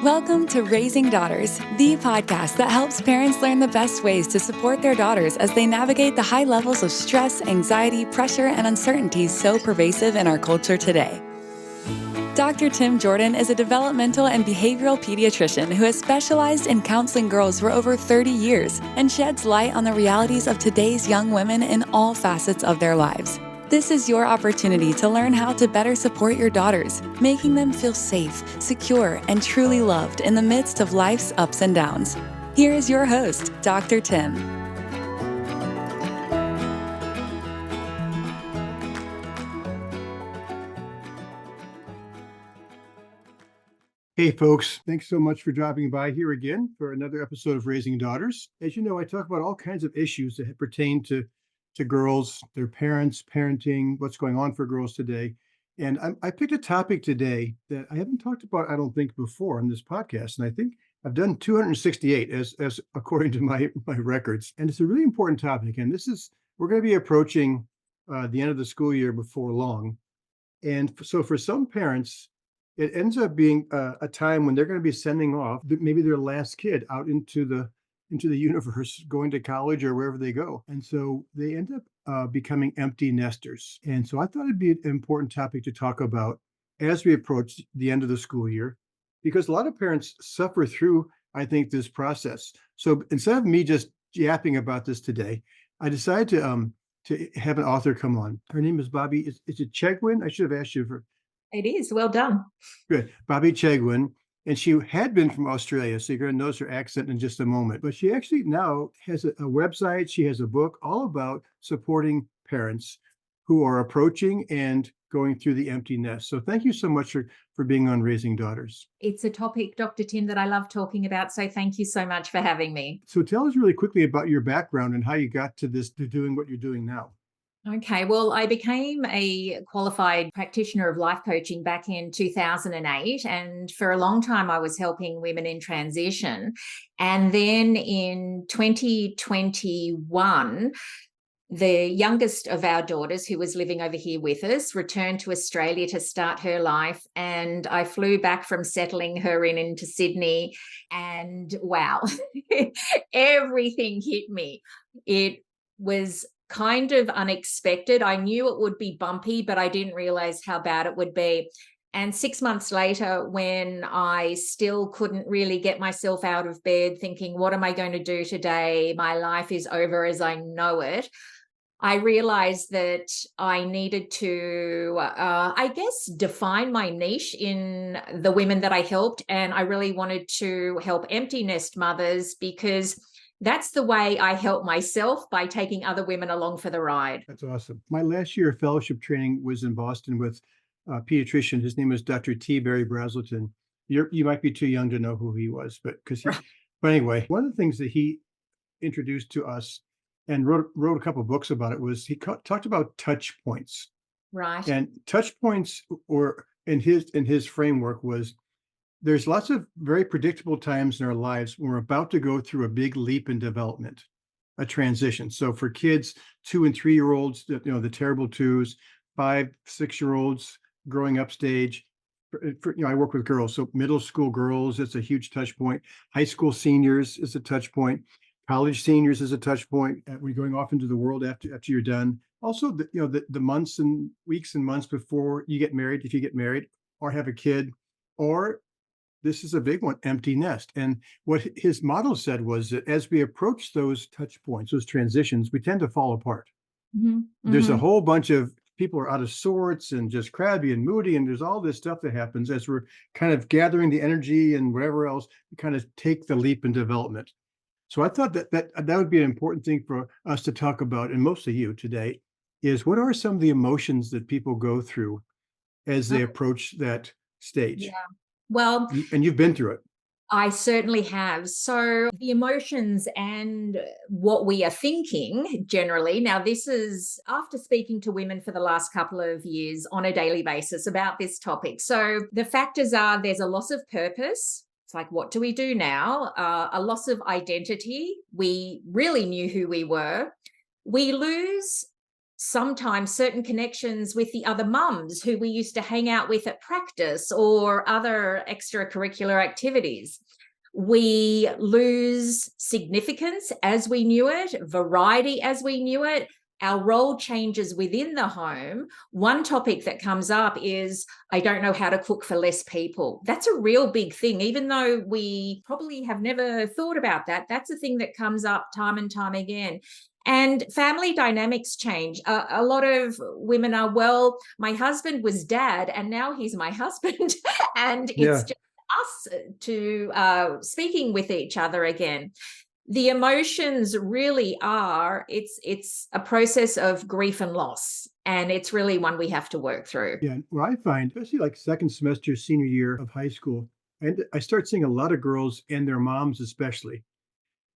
Welcome to Raising Daughters, the podcast that helps parents learn the best ways to support their daughters as they navigate the high levels of stress, anxiety, pressure, and uncertainty so pervasive in our culture today. Dr. Tim Jordan is a developmental and behavioral pediatrician who has specialized in counseling girls for over 30 years and sheds light on the realities of today's young women in all facets of their lives. This is your opportunity to learn how to better support your daughters, making them feel safe, secure, and truly loved in the midst of life's ups and downs. Here is your host, Dr. Tim. Hey folks, thanks so much for dropping by here again for another episode of Raising Daughters. As you know, I talk about all kinds of issues that pertain to girls, their parents, parenting, what's going on for girls today. And I picked a topic today that I haven't talked about, I don't think, before on this podcast. And I think I've done 268 as according to my records. And it's a really important topic. And we're going to be approaching the end of the school year before long. And so for some parents, it ends up being a time when they're going to be sending off maybe their last kid out into the universe, going to college or wherever they go. And so they end up becoming empty nesters. And so I thought it'd be an important topic to talk about as we approach the end of the school year, because a lot of parents suffer through, I think, this process. So instead of me just yapping about this today, I decided to have an author come on. Her name is Bobbi. Is it Chegwyn? I should have asked you for. It is. Well done. Good. Bobbi Chegwyn. And she had been from Australia, so you're going to notice her accent in just a moment. But she actually now has a website. She has a book all about supporting parents who are approaching and going through the empty nest. So thank you so much for being on Raising Daughters. It's a topic, Dr. Tim, that I love talking about. So thank you so much for having me. So tell us really quickly about your background and how you got to doing what you're doing now. Okay, well, I became a qualified practitioner of life coaching back in 2008. And for a long time, I was helping women in transition. And then in 2021, the youngest of our daughters, who was living over here with us, returned to Australia to start her life. And I flew back from settling her into Sydney. And wow, everything hit me. It was kind of unexpected. I knew it would be bumpy, but I didn't realize how bad it would be. And 6 months later, when I still couldn't really get myself out of bed thinking, what am I going to do today? My life is over as I know it. I realized that I needed to, define my niche in the women that I helped. And I really wanted to help empty nest mothers, because that's the way I help myself, by taking other women along for the ride. That's awesome. My last year of fellowship training was in Boston with a pediatrician. His name is Dr. T. Barry Brazelton. You might be too young to know who he was, but anyway, one of the things that he introduced to us and wrote a couple of books about it was he talked about touch points. Right. And touch points, or in his framework, was there's lots of very predictable times in our lives when we're about to go through a big leap in development, a transition. So for kids, 2 and 3 year olds, the terrible twos, 5, 6 year olds growing up stage. I work with girls, so middle school girls, it's a huge touch point. High school seniors is a touch point. College seniors is a touch point. When you're going off into the world after you're done. Also, the months and weeks and months before you get married, if you get married or have a kid, or this is a big one, empty nest. And what his model said was that as we approach those touch points, those transitions, we tend to fall apart. Mm-hmm. There's a whole bunch of people are out of sorts and just crabby and moody. And there's all this stuff that happens as we're kind of gathering the energy and whatever else to kind of take the leap in development. So I thought that would be an important thing for us to talk about, and mostly you today, is what are some of the emotions that people go through as they approach that stage? Yeah. Well, and you've been through it. I certainly have. So the emotions and what we are thinking generally, now this is after speaking to women for the last couple of years on a daily basis about this topic. So the factors are, there's a loss of purpose. It's like, what do we do now? A loss of identity. We really knew who we were. We lose sometimes certain connections with the other mums who we used to hang out with at practice or other extracurricular activities. We lose significance as we knew it, variety as we knew it. Our role changes within the home. One topic that comes up is, I don't know how to cook for less people. That's a real big thing. Even though we probably have never thought about that, that's a thing that comes up time and time again. And family dynamics change. A lot of women are, well, my husband was dad and now he's my husband. And it's Yeah. just us to speaking with each other again. The emotions really are, it's a process of grief and loss, and it's really one we have to work through. Yeah. What I find, especially like second semester, senior year of high school, and I start seeing a lot of girls and their moms, especially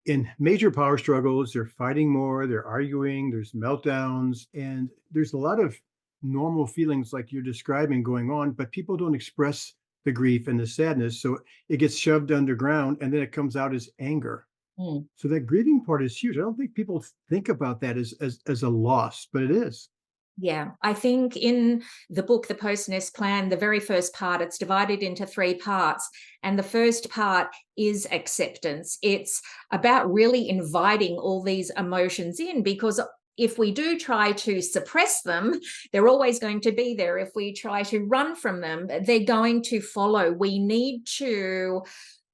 in major power struggles. They're fighting more, they're arguing, there's meltdowns, and there's a lot of normal feelings like you're describing going on, but people don't express the grief and the sadness. So it gets shoved underground and then it comes out as anger. Mm. So that grieving part is huge. I don't think people think about that as a loss, but it is. Yeah, I think in the book, The Post-Nest Plan, the very first part, it's divided into 3 parts. And the first part is acceptance. It's about really inviting all these emotions in, because if we do try to suppress them, they're always going to be there. If we try to run from them, they're going to follow. We need to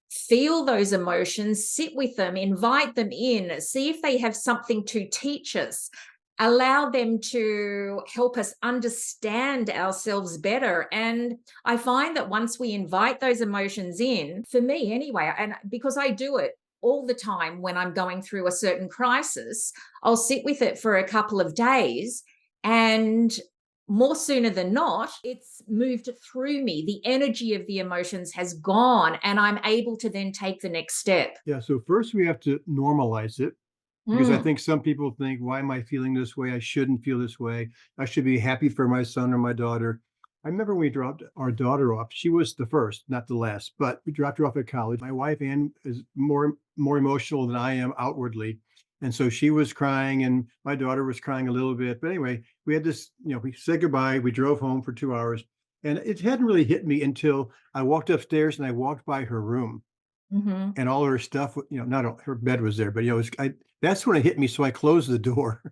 feel those emotions, sit with them, invite them in, see if they have something to teach us, allow them to help us understand ourselves better. And I find that once we invite those emotions in, for me anyway, and because I do it all the time when I'm going through a certain crisis, I'll sit with it for a couple of days, and more sooner than not, it's moved through me. The energy of the emotions has gone, and I'm able to then take the next step. Yeah. So first we have to normalize it, because I Mm. think some people think, why am I feeling this way? I shouldn't feel this way. I should be happy for my son or my daughter. I remember when we dropped our daughter off. She was the first, not the last, but we dropped her off at college. My wife, Ann, is more emotional than I am outwardly. And so she was crying and my daughter was crying a little bit. But anyway, we had this, we said goodbye. We drove home for 2 hours. And it hadn't really hit me until I walked upstairs and I walked by her room Mhm. and all her stuff, not all, her bed was there, but that's when it hit me. So I closed the door.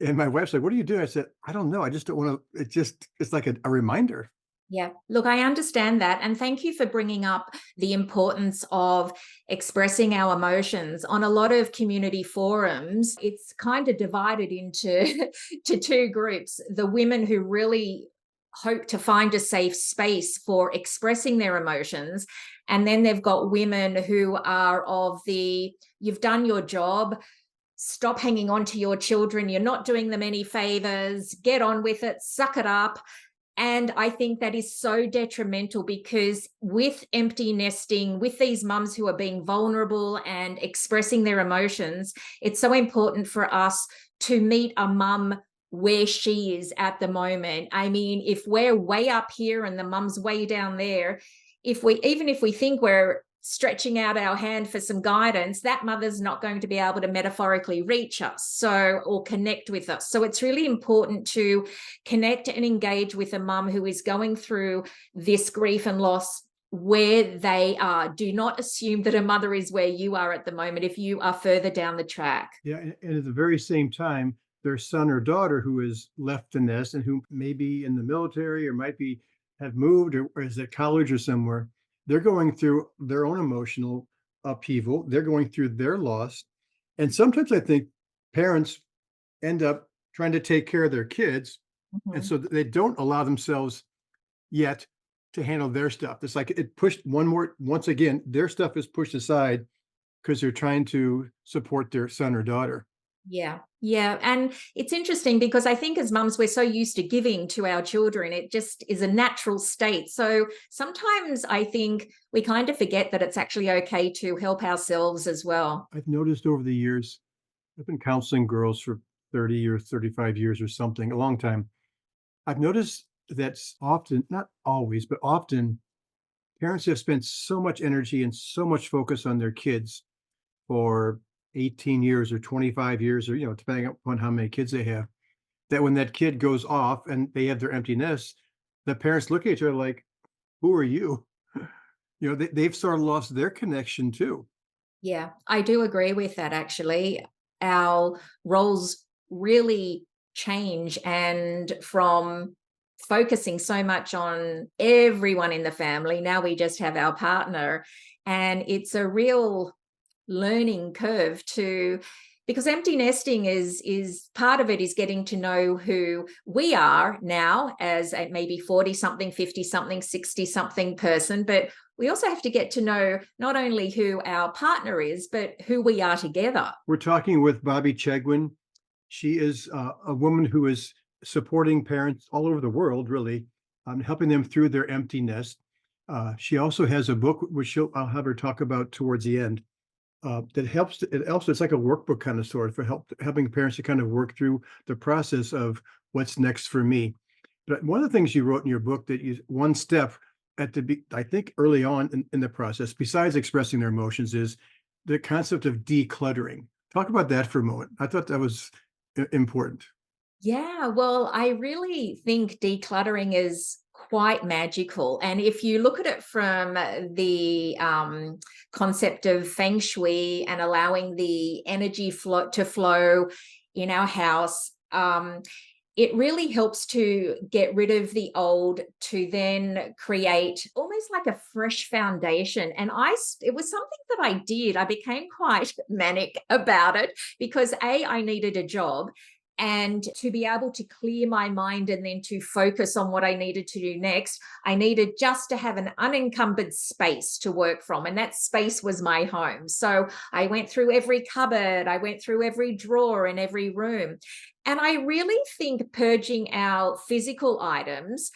And my wife's like, "What are you doing?" I said, "I don't know. I just don't want to." It's like a reminder. Yeah. Look, I understand that. And thank you for bringing up the importance of expressing our emotions. On a lot of community forums, it's kind of divided into to 2 groups. The women who really hope to find a safe space for expressing their emotions. And then they've got women who are of the, you've done your job, stop hanging on to your children, you're not doing them any favors, get on with it, suck it up. And I think that is so detrimental, because with empty nesting, with these mums who are being vulnerable and expressing their emotions, it's so important for us to meet a mum where she is at the moment. I mean, if we're way up here and the mum's way down there, even if we think we're stretching out our hand for some guidance, that mother's not going to be able to metaphorically reach us, or connect with us. So it's really important to connect and engage with a mum who is going through this grief and loss where they are. Do not assume that a mother is where you are at the moment if you are further down the track. Yeah, and at the very same time, their son or daughter who is left the nest and who may be in the military or might be have moved or is at college or somewhere, they're going through their own emotional upheaval. They're going through their loss, and sometimes I think parents end up trying to take care of their kids, and Mhm. so they don't allow themselves yet to handle their stuff. It's like it pushed once again, their stuff is pushed aside because they're trying to support their son or daughter. Yeah, yeah. And it's interesting because I think as mums, we're so used to giving to our children, it just is a natural state. So sometimes I think we kind of forget that it's actually okay to help ourselves as well. I've noticed over the years, I've been counseling girls for 30 or 35 years or something, a long time. I've noticed that's often, not always, but often parents have spent so much energy and so much focus on their kids for 18 years or 25 years, or, depending upon how many kids they have. that when that kid goes off and they have their empty nest, the parents look at each other like, who are you? They've sort of lost their connection too. Yeah, I do agree with that actually. Our roles really change, and from focusing so much on everyone in the family, now we just have our partner. And it's a real learning curve to, because empty nesting is part of it is getting to know who we are now as a maybe 40 something, 50 something, 60 something person, but we also have to get to know not only who our partner is, but who we are together. We're talking with Bobbi Chegwyn. She is a woman who is supporting parents all over the world, really, helping them through their empty nest. She also has a book, which I'll have her talk about towards the end, that helps. It's like a workbook kind of sort for helping parents to kind of work through the process of what's next for me. But one of the things you wrote in your book that is one step I think early on in the process, besides expressing their emotions, is the concept of decluttering. Talk about that for a moment. I thought that was important. Yeah, well, I really think decluttering is quite magical. And if you look at it from the concept of feng shui and allowing the energy to flow in our house, it really helps to get rid of the old to then create almost like a fresh foundation. And it was something that I did. I became quite manic about it because I needed a job, and to be able to clear my mind and then to focus on what I needed to do next, I needed just to have an unencumbered space to work from. And that space was my home. So I went through every cupboard, I went through every drawer in every room. And I really think purging our physical items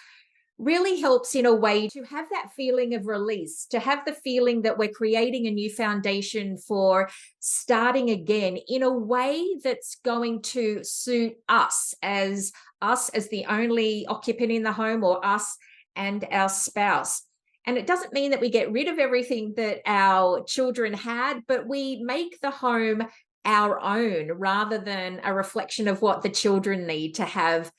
really helps in a way to have that feeling of release, to have the feeling that we're creating a new foundation for starting again in a way that's going to suit us as the only occupant in the home, or us and our spouse. And it doesn't mean that we get rid of everything that our children had, but we make the home our own rather than a reflection of what the children need to have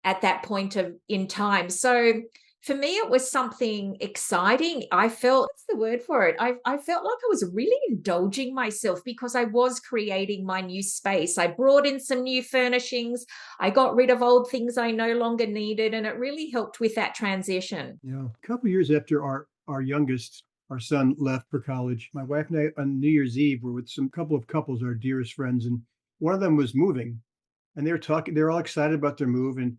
at that point in time. So for me, it was something exciting. I felt, what's the word for it? I felt like I was really indulging myself because I was creating my new space. I brought in some new furnishings. I got rid of old things I no longer needed, and it really helped with that transition. Yeah, a couple of years after our youngest, our son, left for college, my wife and I on New Year's Eve were with some couple of couples, our dearest friends, and one of them was moving, and they were all excited about their move, and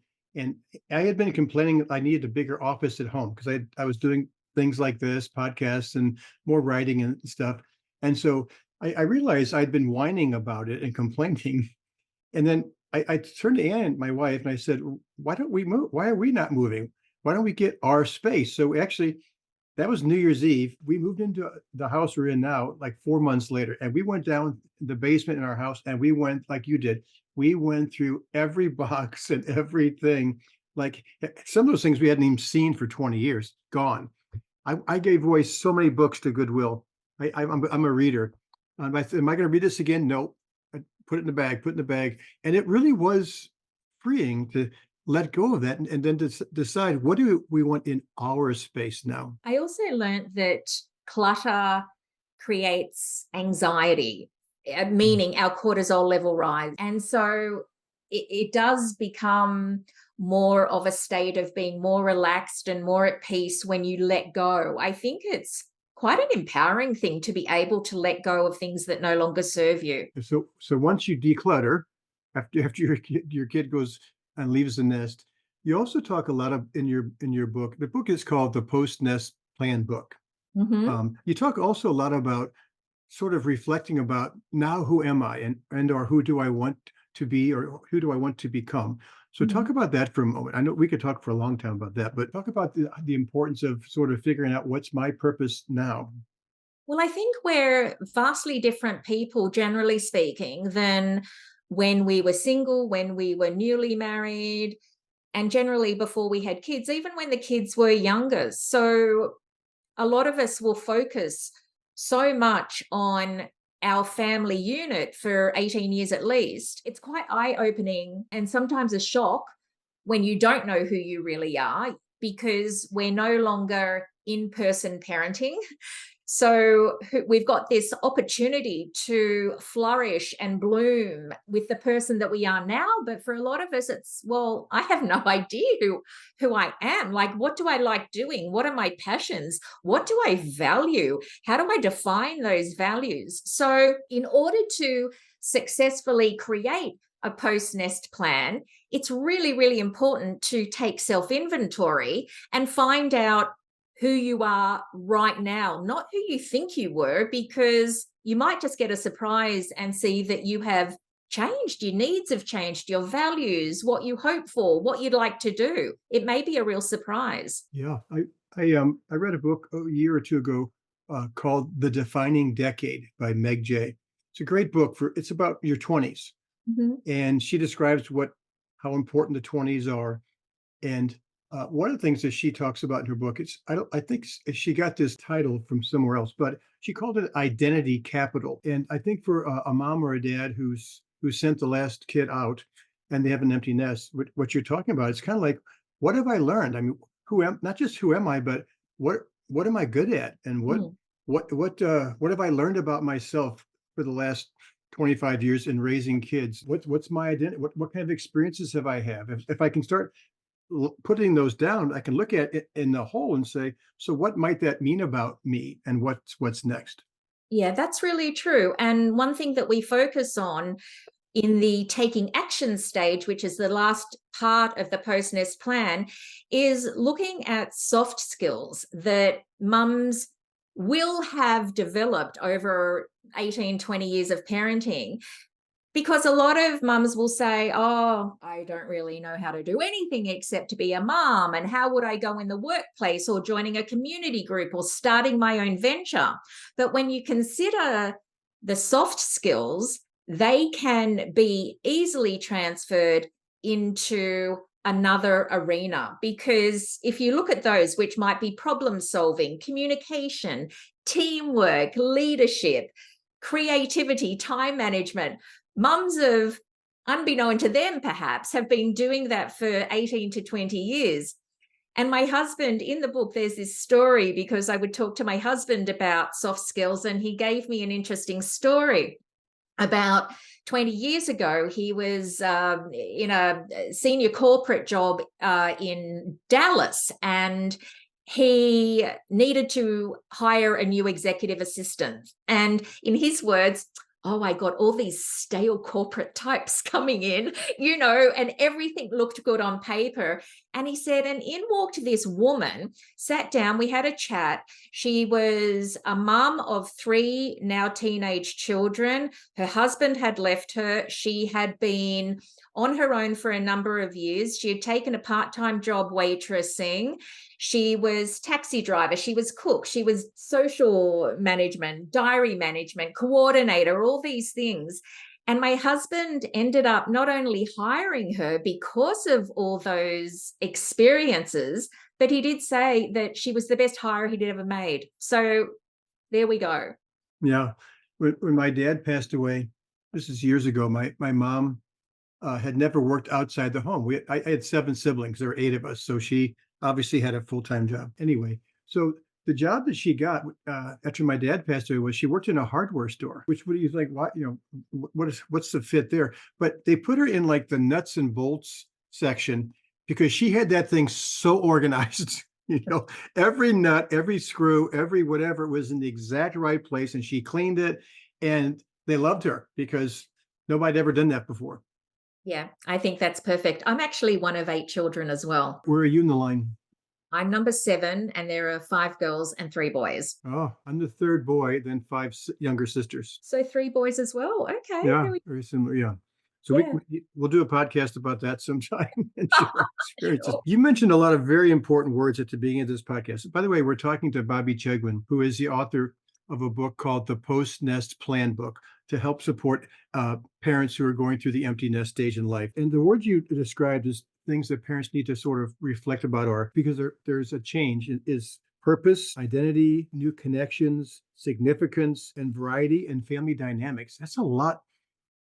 I had been complaining I needed a bigger office at home because I was doing things like this, podcasts and more writing and stuff. And so I realized I'd been whining about it and complaining. And then I turned to Ann, my wife, and I said, why don't we move? Why are we not moving? Why don't we get our space? So actually, that was New Year's Eve. We moved into the house we're in now, like 4 months later, and we went down the basement in our house, and we went like you did. We went through every box and everything. Like some of those things we hadn't even seen for 20 years, gone. I gave away so many books to Goodwill. I'm a reader. Am I going to read this again? Nope. I put it in the bag, put it in the bag. And it really was freeing to let go of that and then to decide what do we want in our space now. I also learned that clutter creates anxiety, meaning our cortisol level rise. And so it does become more of a state of being more relaxed and more at peace when you let go. I think it's quite an empowering thing to be able to let go of things that no longer serve you. So once you declutter, after your kid goes and leaves the nest, you also talk a lot of in your book. The book is called the Post Nest Plan Book. Mm-hmm. You talk also a lot about sort of reflecting about now who am I and or who do I want to be or who do I want to become. So talk about that for a moment. I know we could talk for a long time about that, but talk about the importance of sort of figuring out what's my purpose now. Well, I think we're vastly different people, generally speaking, than when we were single, when we were newly married, and generally before we had kids, even when the kids were younger. So a lot of us will focus so much on our family unit for 18 years at least. It's quite eye-opening and sometimes a shock when you don't know who you really are, because we're no longer in-person parenting. So we've got this opportunity to flourish and bloom with the person that we are now. But for a lot of us, it's, well, I have no idea who I am. Like, what do I like doing? What are my passions? What do I value? How do I define those values? So in order to successfully create a post-nest plan, it's really, really important to take self-inventory and find out who you are right now, not who you think you were, because you might just get a surprise and see that you have changed. Your needs have changed, your values, what you hope for, what you'd like to do. It may be a real surprise. Yeah, I read a book a year or two ago called The Defining Decade by Meg Jay. It's a great book it's about your 20s. Mhm. And she describes how important the 20s are. And one of the things that she talks about in her book, I think she got this title from somewhere else, but she called it identity capital. And I think for a mom or a dad who sent the last kid out and they have an empty nest, what you're talking about, it's kind of like, what have I learned? I mean, not just who am I, but what am I good at? And what have I learned about myself for the last 25 years in raising kids? What's my identity? What kind of experiences have I have? If I can start putting those down, I can look at it in the whole and say, so what might that mean about me and what's next? Yeah, that's really true. And one thing that we focus on in the taking action stage, which is the last part of the post-nest plan, is looking at soft skills that mums will have developed over 18, 20 years of parenting. Because a lot of mums will say, oh, I don't really know how to do anything except to be a mom. And how would I go in the workplace, or joining a community group, or starting my own venture? But when you consider the soft skills, they can be easily transferred into another arena. Because if you look at those, which might be problem solving, communication, teamwork, leadership, creativity, time management, mums have, unbeknown to them perhaps, have been doing that for 18 to 20 years. And my husband, in the book, there's this story, because I would talk to my husband about soft skills, and he gave me an interesting story. About 20 years ago, he was in a senior corporate job in Dallas, and he needed to hire a new executive assistant. And in his words, oh, I got all these stale corporate types coming in, and everything looked good on paper. And he said, and in walked this woman, sat down, we had a chat. She was a mom of 3 now teenage children. Her husband had left her. She had been on her own for a number of years. She had taken a part-time job waitressing. She was taxi driver, she was cook, she was social management, diary management, coordinator, all these things. And my husband ended up not only hiring her because of all those experiences, but he did say that she was the best hire he'd ever made. So there we go. Yeah. When my dad passed away, this is years ago, my mom had never worked outside the home. I had 7 siblings. There were 8 of us. So she obviously had a full-time job. Anyway, so the job that she got after my dad passed away was she worked in a hardware store, which would you like, what, what's the fit there? But they put her in like the nuts and bolts section because she had that thing so organized. Every nut, every screw, every whatever was in the exact right place, and she cleaned it, and they loved her because nobody had ever done that before. Yeah, I think that's perfect. I'm actually one of 8 children as well. Where are you in the line? I'm number 7, and there are 5 girls and 3 boys. Oh, I'm the 3rd boy, then 5 younger sisters. So 3 boys as well. Okay. Yeah, very similar. Yeah. So Yeah. we'll do a podcast about that sometime and share our experiences. Sure. You mentioned a lot of very important words at the beginning of this podcast. By the way, we're talking to Bobbi Chegwyn, who is the author of a book called The Post-Nest Plan Book to help support parents who are going through the empty nest stage in life. And the words you described as things that parents need to sort of reflect about are, because there's a change, is purpose, identity, new connections, significance, and variety in family dynamics. That's a lot.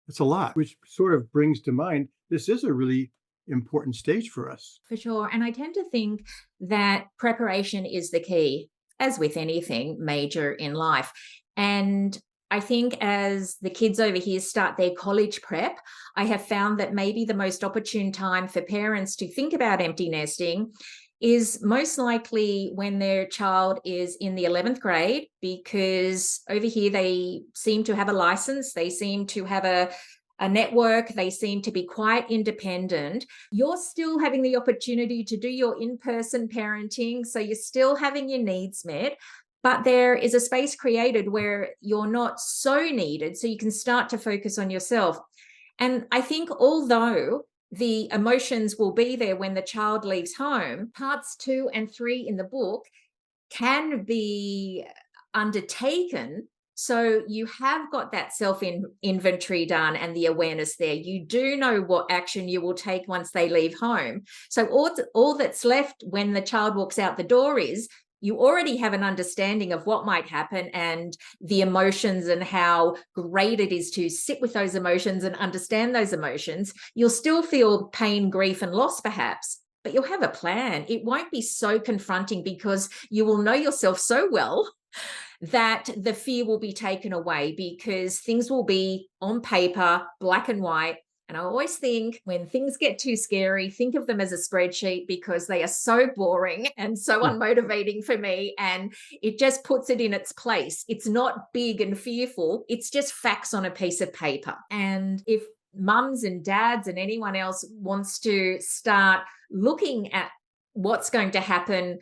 That's a lot, which sort of brings to mind this is a really important stage for us. For sure. And I tend to think that preparation is the key, as with anything major in life. And I think as the kids over here start their college prep, I have found that maybe the most opportune time for parents to think about empty nesting is most likely when their child is in the 11th grade, because over here they seem to have a license, they seem to have a network, they seem to be quite independent. You're still having the opportunity to do your in-person parenting, so you're still having your needs met, but there is a space created where you're not so needed, so you can start to focus on yourself. And I think although the emotions will be there when the child leaves home, parts 2 and 3 in the book can be undertaken. So you have got that self-inventory done and the awareness there. You do know what action you will take once they leave home. So all that's left when the child walks out the door is you already have an understanding of what might happen and the emotions and how great it is to sit with those emotions and understand those emotions. You'll still feel pain, grief, and loss perhaps, but you'll have a plan. It won't be so confronting because you will know yourself so well that the fear will be taken away because things will be on paper, black and white. And I always think when things get too scary, think of them as a spreadsheet because they are so boring and so unmotivating for me. And it just puts it in its place. It's not big and fearful. It's just facts on a piece of paper. And if mums and dads and anyone else wants to start looking at what's going to happen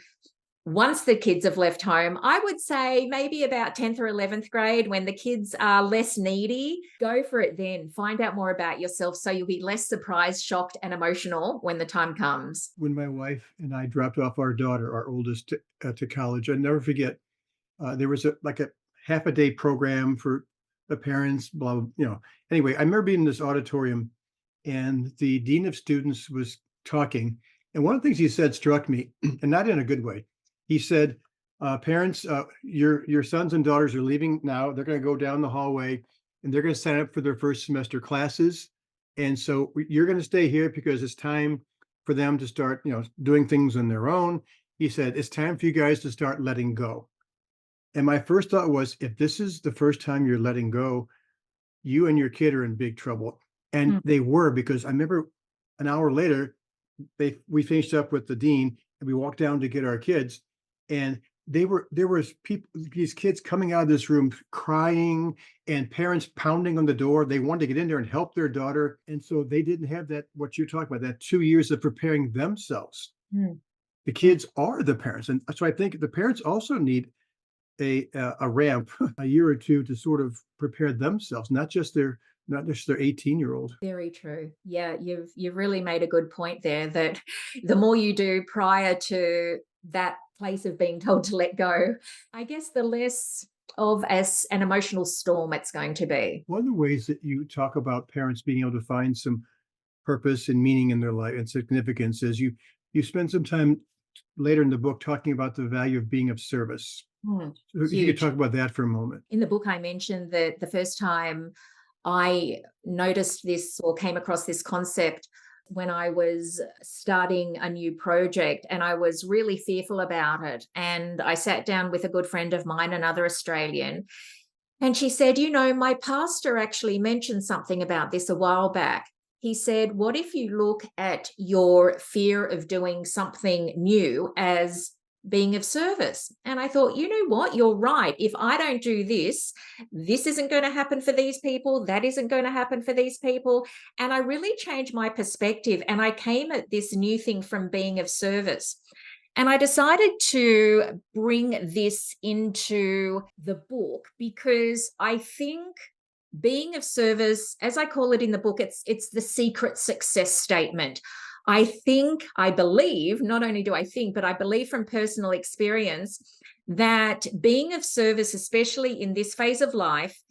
once the kids have left home, I would say maybe about 10th or 11th grade when the kids are less needy, go for it then. Find out more about yourself so you'll be less surprised, shocked, and emotional when the time comes. When my wife and I dropped off our daughter, our oldest, to college, I never forget, there was a half a day program for the parents, blah, Anyway, I remember being in this auditorium and the dean of students was talking. And one of the things he said struck me, and not in a good way. He said, parents, your sons and daughters are leaving now. They're going to go down the hallway and they're going to sign up for their first semester classes. And so you're going to stay here because it's time for them to start, doing things on their own. He said, it's time for you guys to start letting go. And my first thought was, if this is the first time you're letting go, you and your kid are in big trouble. And they were, because I remember an hour later, we finished up with the dean and we walked down to get our kids. And there was people, these kids coming out of this room crying and parents pounding on the door. They wanted to get in there and help their daughter. And so they didn't have that, what you're talking about, that 2 years of preparing themselves. The kids are the parents. And so I think the parents also need a ramp, a year or two to sort of prepare themselves, not just their 18-year-old. Very true. Yeah, you've really made a good point there that the more you do prior to that place of being told to let go, I guess the less of an emotional storm it's going to be. One of the ways that you talk about parents being able to find some purpose and meaning in their life and significance is you spend some time later in the book talking about the value of being of service. So if you could talk about that for a moment. In the book, I mentioned that the first time I noticed this or came across this concept when I was starting a new project, and I was really fearful about it. And I sat down with a good friend of mine, another Australian, and she said, my pastor actually mentioned something about this a while back. He said, what if you look at your fear of doing something new as being of service? And I thought, you know what, you're right. If I don't do this, this isn't going to happen for these people. That isn't going to happen for these people. And I really changed my perspective. And I came at this new thing from being of service. And I decided to bring this into the book because I think being of service, as I call it in the book, it's the secret success statement. I believe, not only do I think, but I believe from personal experience that being of service, especially in this phase of life,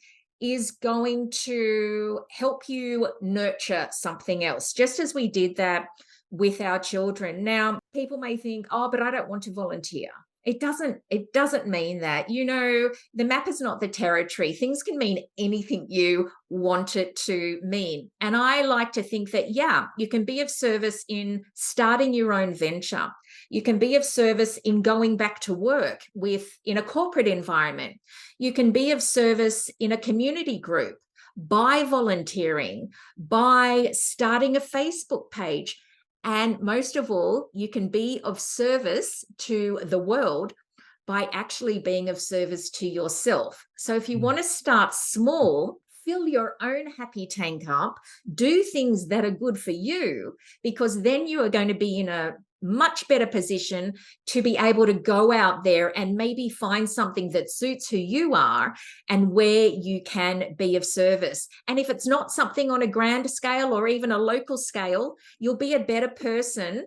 is going to help you nurture something else, just as we did that with our children. Now, people may think, oh, but I don't want to volunteer. it doesn't mean that. The map is not the territory. Things can mean anything you want it to mean. And I like to think that, yeah, you can be of service in starting your own venture. You can be of service in going back to work in a corporate environment. You can be of service in a community group, by volunteering, by starting a Facebook page. And most of all, you can be of service to the world by actually being of service to yourself. So if you want to start small, fill your own happy tank up, do things that are good for you, because then you are going to be in a much better position to be able to go out there and maybe find something that suits who you are and where you can be of service. And if it's not something on a grand scale or even a local scale, you'll be a better person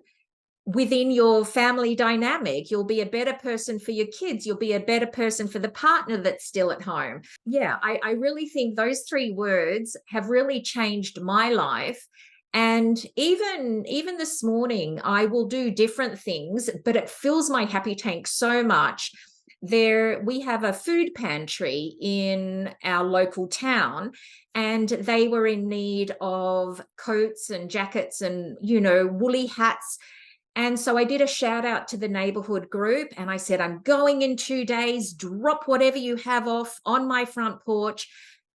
within your family dynamic. You'll be a better person for your kids. You'll be a better person for the partner that's still at home. Yeah, I really think those 3 words have really changed my life. And even this morning, I will do different things, but it fills my happy tank so much. We have a food pantry in our local town, and they were in need of coats and jackets and, woolly hats. And so I did a shout out to the neighborhood group, and I said, I'm going in 2 days, drop whatever you have off on my front porch.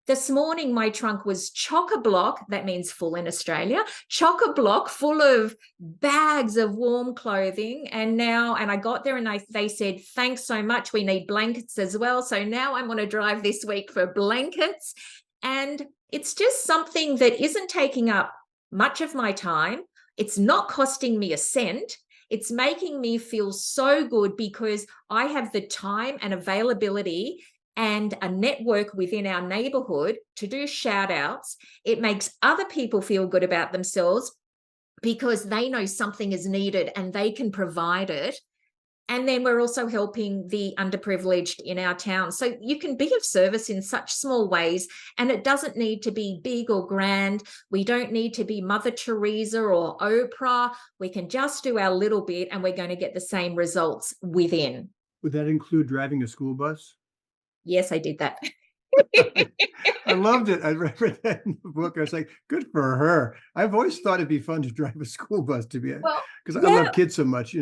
This morning, my trunk was chock-a-block, that means full in Australia, chock-a-block full of bags of warm clothing. And I got there and they said, thanks so much. We need blankets as well. So now I'm going to drive this week for blankets. And it's just something that isn't taking up much of my time. It's not costing me a cent. It's making me feel so good because I have the time and availability and a network within our neighborhood to do shout outs. It makes other people feel good about themselves because they know something is needed and they can provide it. And then we're also helping the underprivileged in our town. So you can be of service in such small ways, and it doesn't need to be big or grand. We don't need to be Mother Teresa or Oprah. We can just do our little bit and we're going to get the same results within. Would that include driving a school bus? Yes, I did that. I loved it. I read that in the book. I was like, good for her. I've always thought it'd be fun to drive a school bus, because I love kids so much.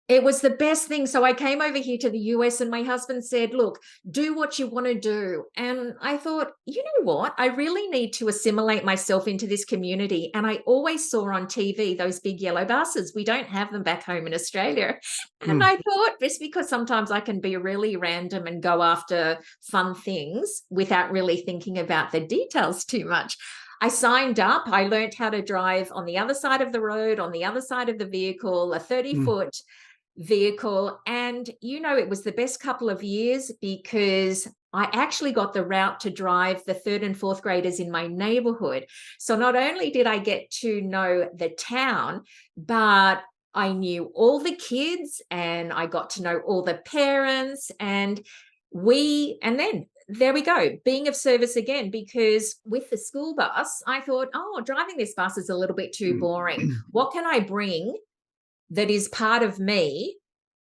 It was the best thing. So I came over here to the US and my husband said, look, do what you want to do. And I thought, you know what? I really need to assimilate myself into this community. And I always saw on TV those big yellow buses. We don't have them back home in Australia. And I thought, just because sometimes I can be really random and go after fun things without really thinking about the details too much, I signed up. I learned how to drive on the other side of the road, on the other side of the vehicle, a 30-foot vehicle. And, it was the best couple of years because I actually got the route to drive the 3rd and 4th graders in my neighborhood. So not only did I get to know the town, but I knew all the kids and I got to know all the parents, and then there we go, being of service again, because with the school bus, I thought, driving this bus is a little bit too boring. What can I bring that is part of me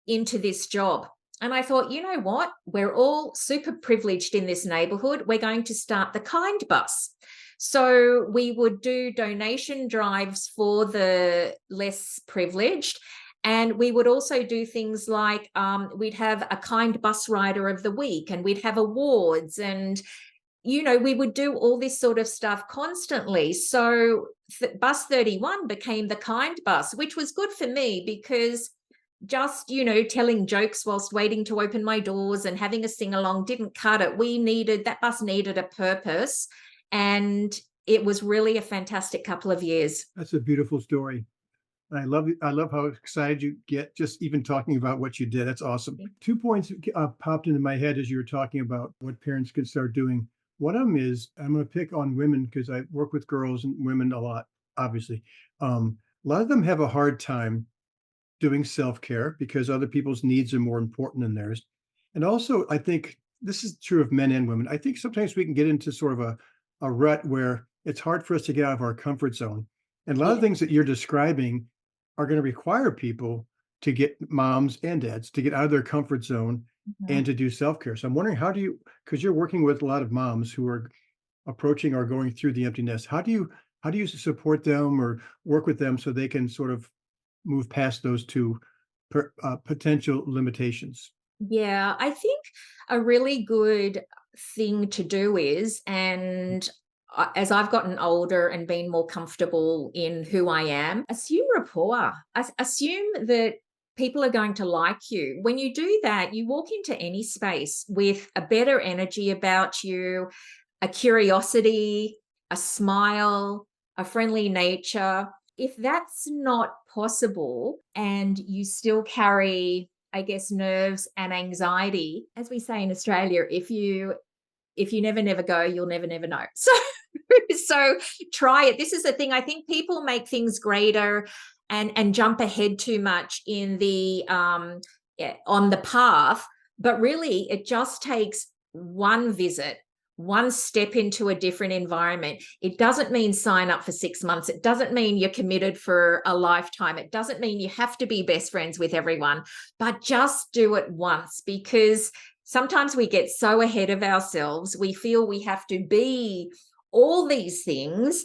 into this job? And I thought, you know what? We're all super privileged in this neighborhood. We're going to start the Kind Bus. So we would do donation drives for the less privileged. And we would also do things like we'd have a Kind Bus Rider of the Week, and we'd have awards, and we would do all this sort of stuff constantly. So Bus 31 became the Kind Bus, which was good for me because just, telling jokes whilst waiting to open my doors and having a sing-along didn't cut it. That bus needed a purpose, and it was really a fantastic couple of years. That's a beautiful story. I love how excited you get just even talking about what you did. That's awesome. 2 points popped into my head as you were talking about what parents could start doing. One of them is, I'm going to pick on women because I work with girls and women a lot, obviously. A lot of them have a hard time doing self-care because other people's needs are more important than theirs. And also, I think this is true of men and women. I think sometimes we can get into sort of a rut where it's hard for us to get out of our comfort zone. And a lot of things that you're describing are going to require people to get moms and dads to get out of their comfort zone Mhm. and to do self-care. So I'm wondering, how do you, because you're working with a lot of moms who are approaching or going through the empty nest, how do you support them or work with them so they can sort of move past those two potential limitations? Yeah, I think a really good thing to do is, and as I've gotten older and been more comfortable in who I am, assume rapport. Assume that people are going to like you. When you do that, you walk into any space with a better energy about you, a curiosity, a smile, a friendly nature. If that's not possible and you still carry, I guess, nerves and anxiety, as we say in Australia, if you never go, you'll never know. So try it. This is the thing. I think people make things greater and jump ahead too much in the on the path, but really it just takes one visit, one step into a different environment. It doesn't mean sign up for 6 months. It doesn't mean you're committed for a lifetime. It doesn't mean you have to be best friends with everyone, but just do it once, because sometimes we get so ahead of ourselves. We feel we have to be all these things,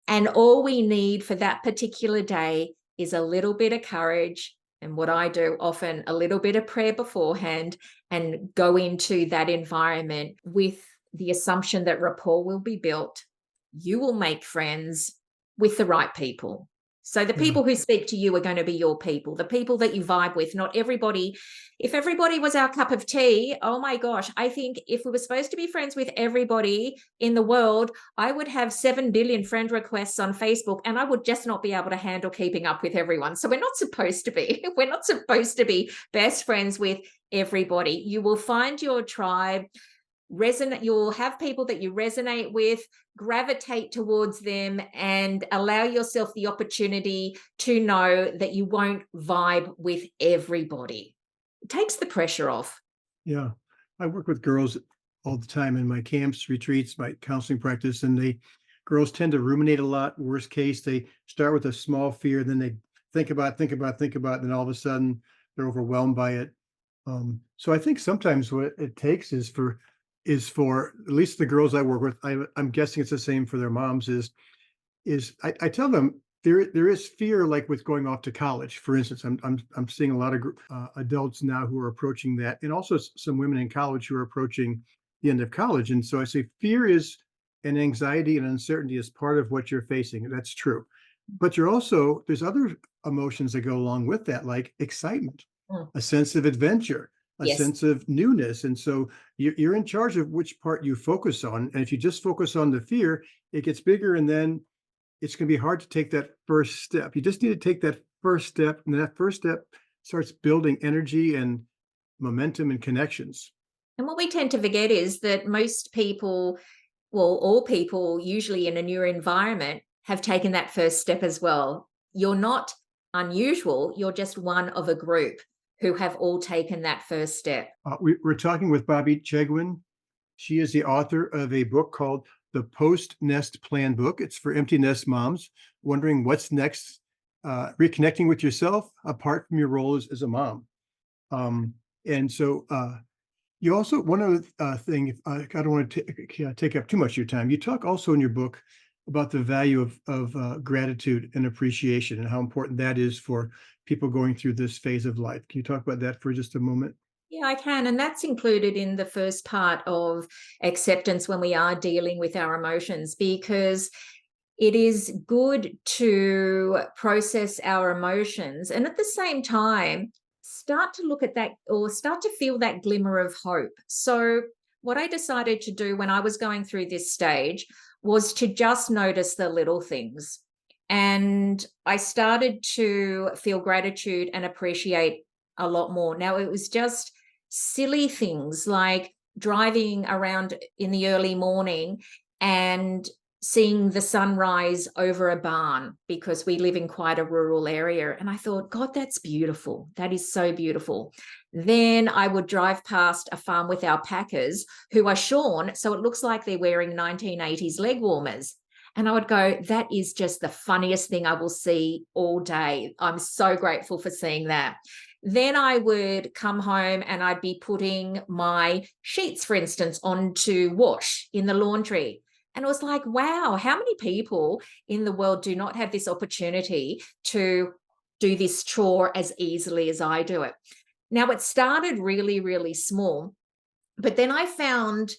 and all we need for that particular day is a little bit of courage. And what I do often, a little bit of prayer beforehand, and go into that environment with the assumption that rapport will be built. You will make friends with the right people. So the Yeah. people who speak to you are going to be your people, the people that you vibe with. Not everybody. If everybody was our cup of tea, oh my gosh, I think if we were supposed to be friends with everybody in the world, I would have 7 billion friend requests on Facebook, and I would just not be able to handle keeping up with everyone. So we're not supposed to be. We're not supposed to be best friends with everybody. You will find your tribe. You'll have people that you resonate with, gravitate towards them, and allow yourself the opportunity to know that you won't vibe with everybody. It takes the pressure off. Yeah. I work with girls all the time in my camps, retreats, my counseling practice, and girls tend to ruminate a lot. Worst case, they start with a small fear, then they think about, and then all of a sudden they're overwhelmed by it. So I think sometimes what it takes is for at least the girls I work with, I'm guessing it's the same for their moms, is I tell them there is fear, like with going off to college. For instance, I'm seeing a lot of adults now who are approaching that, and also some women in college who are approaching the end of college. And so I say fear is and anxiety and uncertainty is part of what you're facing. That's true, but there's other emotions that go along with that, like excitement, Mm. a sense of adventure, a Yes. sense of newness. And so you're in charge of which part you focus on. And if you just focus on the fear, it gets bigger, and then it's going to be hard to take that first step. You just need to take that first step, and that first step starts building energy and momentum and connections. And what we tend to forget is that most people, well, all people usually in a new environment have taken that first step as well. You're not unusual. You're just one of a group who have all taken that first step. We're talking with Bobbi Chegwyn. She is the author of a book called The Post Nest Plan Book. It's for empty nest moms wondering what's next, reconnecting with yourself apart from your role as a mom. And so you also, one other thing, I don't want to take up too much of your time. You talk also in your book about the value of gratitude and appreciation, and how important that is for people going through this phase of life. Can you talk about that for just a moment? Yeah, I can. And that's included in the first part of acceptance when we are dealing with our emotions, because it is good to process our emotions and at the same time start to look at that, or start to feel that glimmer of hope. So, what I decided to do when I was going through this stage was to just notice the little things. And I started to feel gratitude and appreciate a lot more. Now, it was just silly things like driving around in the early morning and seeing the sunrise over a barn, because we live in quite a rural area. And I thought, God, that's beautiful. That is so beautiful. Then I would drive past a farm with our packers who are shorn, so it looks like they're wearing 1980s leg warmers. And I would go, that is just the funniest thing I will see all day. I'm so grateful for seeing that. Then I would come home and I'd be putting my sheets, for instance, on to wash in the laundry. And it was like, wow, how many people in the world do not have this opportunity to do this chore as easily as I do it? Now, it started really, really small, but then I found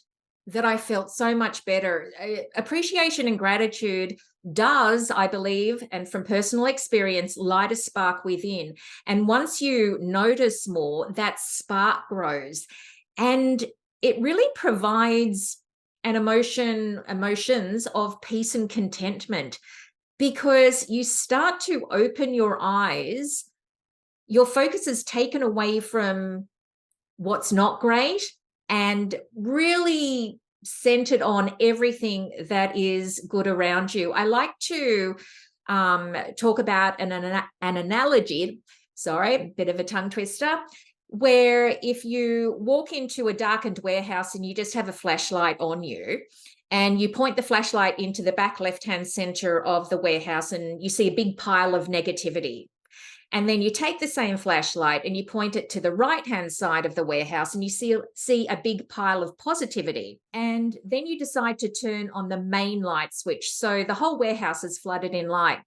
that I felt so much better. Appreciation and gratitude does, I believe, and from personal experience, light a spark within. And once you notice more, that spark grows. And it really provides emotions of peace and contentment, because you start to open your eyes. Your focus is taken away from what's not great and really centered on everything that is good around you. I like to talk about an analogy, sorry, bit of a tongue twister, where if you walk into a darkened warehouse and you just have a flashlight on you, and you point the flashlight into the back left-hand center of the warehouse and you see a big pile of negativity. And then you take the same flashlight and you point it to the right-hand side of the warehouse and you see a big pile of positivity. And then you decide to turn on the main light switch. So the whole warehouse is flooded in light.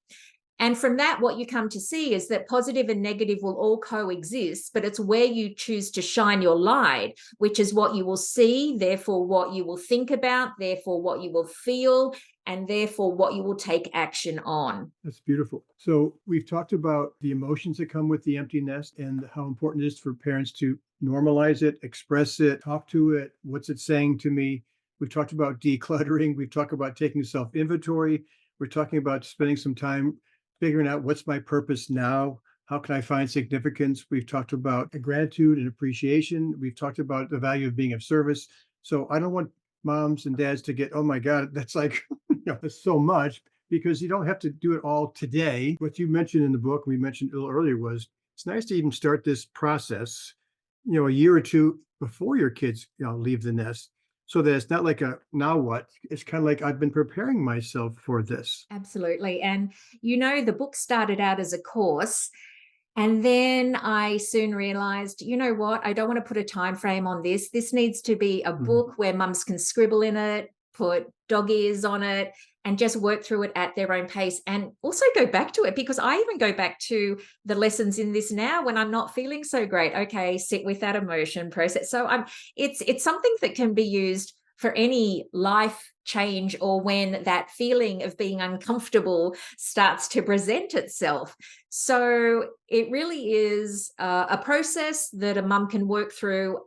And from that, what you come to see is that positive and negative will all coexist, but it's where you choose to shine your light, which is what you will see, therefore what you will think about, therefore what you will feel, and therefore what you will take action on. That's beautiful. So we've talked about the emotions that come with the empty nest and how important it is for parents to normalize it, express it, talk to it. What's it saying to me? We've talked about decluttering. We've talked about taking self-inventory. We're talking about spending some time figuring out what's my purpose now. How can I find significance? We've talked about gratitude and appreciation. We've talked about the value of being of service. So I don't want moms and dads to get, oh my God, that's like, that's so much, because you don't have to do it all today. What you mentioned in the book, we mentioned a little earlier, was it's nice to even start this process, a year or two before your kids, leave the nest, so that it's not like a now what. It's kind of like I've been preparing myself for this. Absolutely. And the book started out as a course. And then I soon realized, you know what? I don't want to put a time frame on this. This needs to be a book where mums can scribble in it, put dog ears on it, and just work through it at their own pace, and also go back to it, because I even go back to the lessons in this now when I'm not feeling so great. Okay, sit with that emotion, process. So it's something that can be used for any life change, or when that feeling of being uncomfortable starts to present itself. So it really is a process that a mum can work through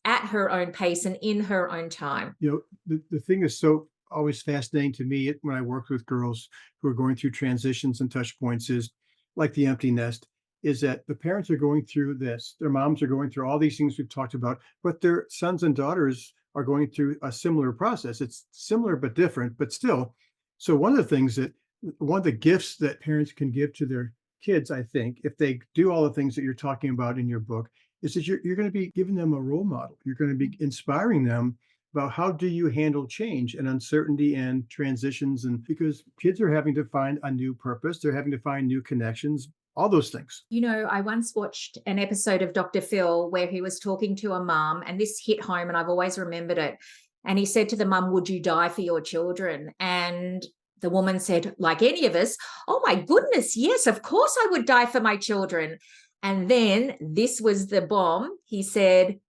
at her own pace and in her own time. The thing is so always fascinating to me when I work with girls who are going through transitions and touch points, is like the empty nest, is that the parents are going through this. Their moms are going through all these things we've talked about, but their sons and daughters are going through a similar process. It's similar but different, but still. So one of the gifts that parents can give to their kids, I think, if they do all the things that you're talking about in your book, is that you're going to be giving them a role model. You're going to be inspiring them about how do you handle change and uncertainty and transitions. And because kids are having to find a new purpose, they're having to find new connections, all those things. I once watched an episode of Dr. Phil where he was talking to a mum, and this hit home and I've always remembered it. And he said to the mum, "Would you die for your children?" And the woman said, like any of us, "Oh my goodness, yes, of course I would die for my children." And then this was the bomb. He said,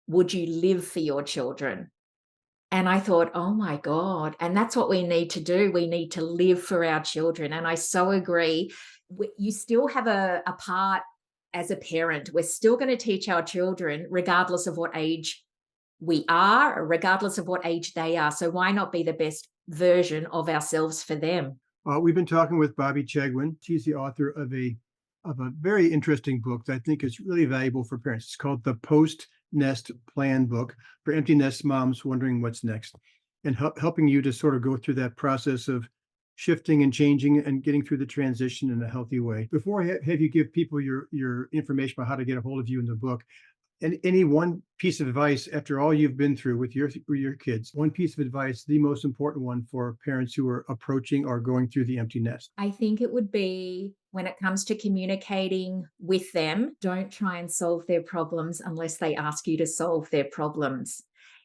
"Would you live for your children?" And I thought, oh my God. And that's what we need to do. We need to live for our children. And I so agree. You still have a part as a parent. We're still going to teach our children, regardless of what age we are, or regardless of what age they are. So why not be the best version of ourselves for them? We've been talking with Bobbi Chegwyn. She's the author of a very interesting book that I think is really valuable for parents. It's called The Post-Nest Plan Book for Empty Nest Moms Wondering What's Next, and helping you to sort of go through that process of shifting and changing and getting through the transition in a healthy way. Before I have you give people your information about how to get a hold of you in the book, any one piece of advice after all you've been through with your kids, one piece of advice, the most important one for parents who are approaching or going through the empty nest? I think it would be when it comes to communicating with them, don't try and solve their problems unless they ask you to solve their problems.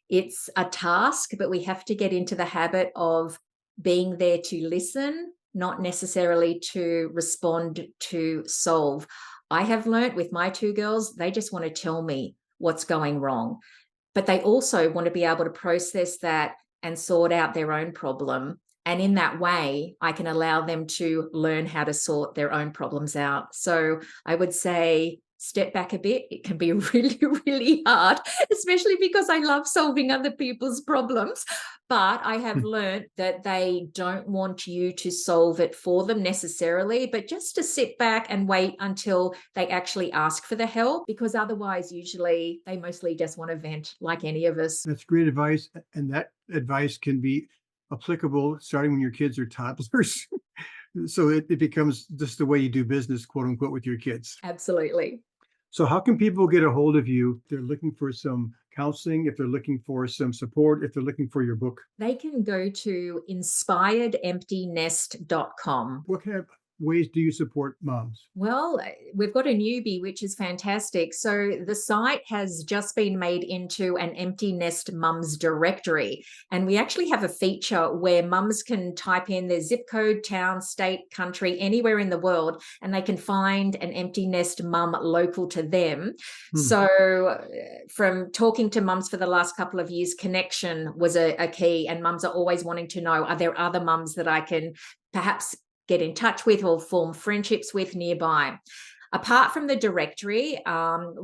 It's a task, but we have to get into the habit of being there to listen, not necessarily to respond, to solve. I have learnt with my two girls, they just want to tell me what's going wrong, but they also want to be able to process that and sort out their own problem. And in that way, I can allow them to learn how to sort their own problems out. So I would say step back a bit. It can be really, really hard, especially because I love solving other people's problems. But I have learned that they don't want you to solve it for them necessarily, but just to sit back and wait until they actually ask for the help, because otherwise, usually they mostly just want to vent like any of us. That's great advice. And that advice can be applicable starting when your kids are toddlers. So it becomes just the way you do business, quote unquote, with your kids. Absolutely. So how can people get a hold of you if they're looking for some counseling, if they're looking for some support, if they're looking for your book? They can go to inspiredemptynest.com. What kind of ways do you support moms? Well, we've got a newbie, which is fantastic. So the site has just been made into an empty nest mums directory. And we actually have a feature where mums can type in their zip code, town, state, country, anywhere in the world, and they can find an empty nest mum local to them. So from talking to mums for the last couple of years, connection was a key. And mums are always wanting to know, are there other mums that I can perhaps get in touch with or form friendships with nearby? Apart from the directory,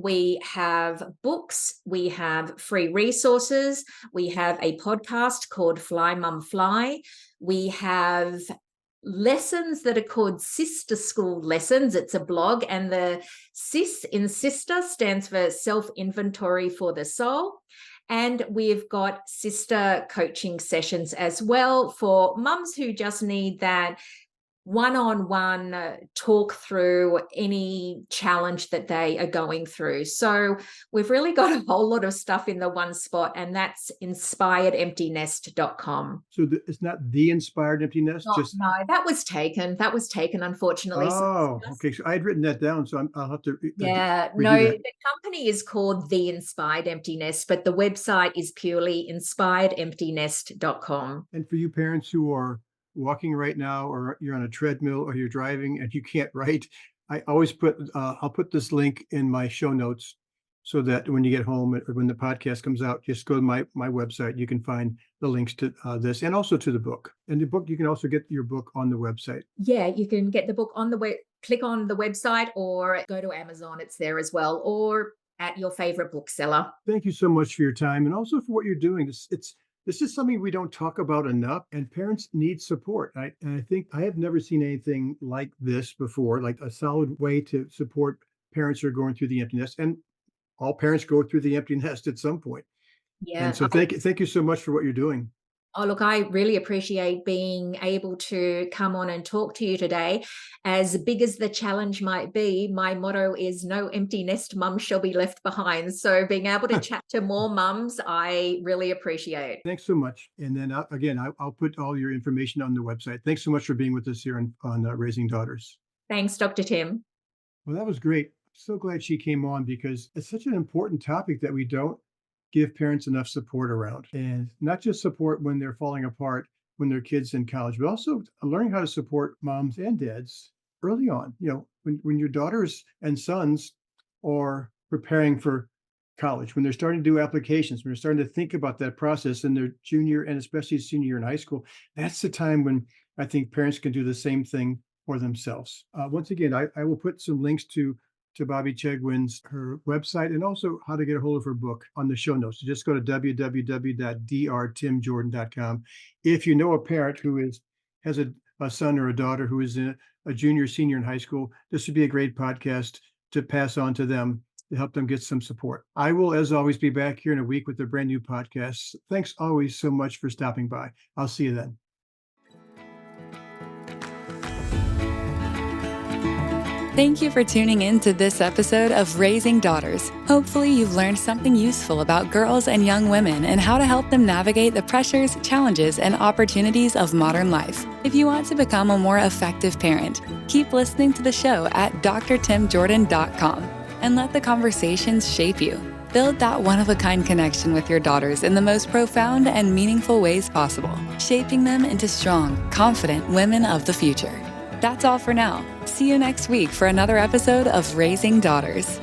we have books, we have free resources, we have a podcast called Fly Mum Fly, we have lessons that are called Sister School Lessons. It's a blog, and the SIS in sister stands for self-inventory for the soul. And we've got sister coaching sessions as well for mums who just need that one-on-one talk through any challenge that they are going through. So we've really got a whole lot of stuff in the one spot, and that's inspiredemptynest.com. So it's not the Inspired Empty Nest? No, that was taken, unfortunately. Oh, okay. So I had written that down, so I'll have to Yeah, redo no, that. the company is called The Inspired Empty Nest, but the website is purely inspiredemptynest.com. And for you parents who are walking right now, or you're on a treadmill, or you're driving and you can't write, I always I'll put this link in my show notes so that when you get home or when the podcast comes out, just go to my website. You can find the links to this and also to the book. And the book, you can also get your book on the website. Yeah, you can get the book on the web, click on the website or go to Amazon. It's there as well, or at your favorite bookseller. Thank you so much for your time and also for what you're doing. This is something we don't talk about enough, and parents need support. And I think I have never seen anything like this before, like a solid way to support parents who are going through the empty nest. And all parents go through the empty nest at some point. Yeah. And so thank you so much for what you're doing. Oh, look, I really appreciate being able to come on and talk to you today. As big as the challenge might be, my motto is no empty nest mum shall be left behind. So being able to chat to more mums, I really appreciate. Thanks so much. And then again, I'll put all your information on the website. Thanks so much for being with us here on Raising Daughters. Thanks, Dr. Tim. Well, that was great. So glad she came on because it's such an important topic that we don't give parents enough support around, and not just support when they're falling apart when their kids in college, but also learning how to support moms and dads early on. When your daughters and sons are preparing for college, when they're starting to do applications, when they're starting to think about that process in their junior and especially senior year in high school, that's the time when I think parents can do the same thing for themselves. Once again, I will put some links to Bobbi Chegwyn's her website and also how to get a hold of her book on the show notes. So just go to www.drtimjordan.com. If you know a parent who has a son or a daughter who is a junior, senior in high school, this would be a great podcast to pass on to them to help them get some support. I will, as always, be back here in a week with a brand new podcast. Thanks always so much for stopping by. I'll see you then. Thank you for tuning in to this episode of Raising Daughters. Hopefully, you've learned something useful about girls and young women and how to help them navigate the pressures, challenges, and opportunities of modern life. If you want to become a more effective parent, keep listening to the show at drtimjordan.com and let the conversations shape you. Build that one-of-a-kind connection with your daughters in the most profound and meaningful ways possible, shaping them into strong, confident women of the future. That's all for now. See you next week for another episode of Raising Daughters.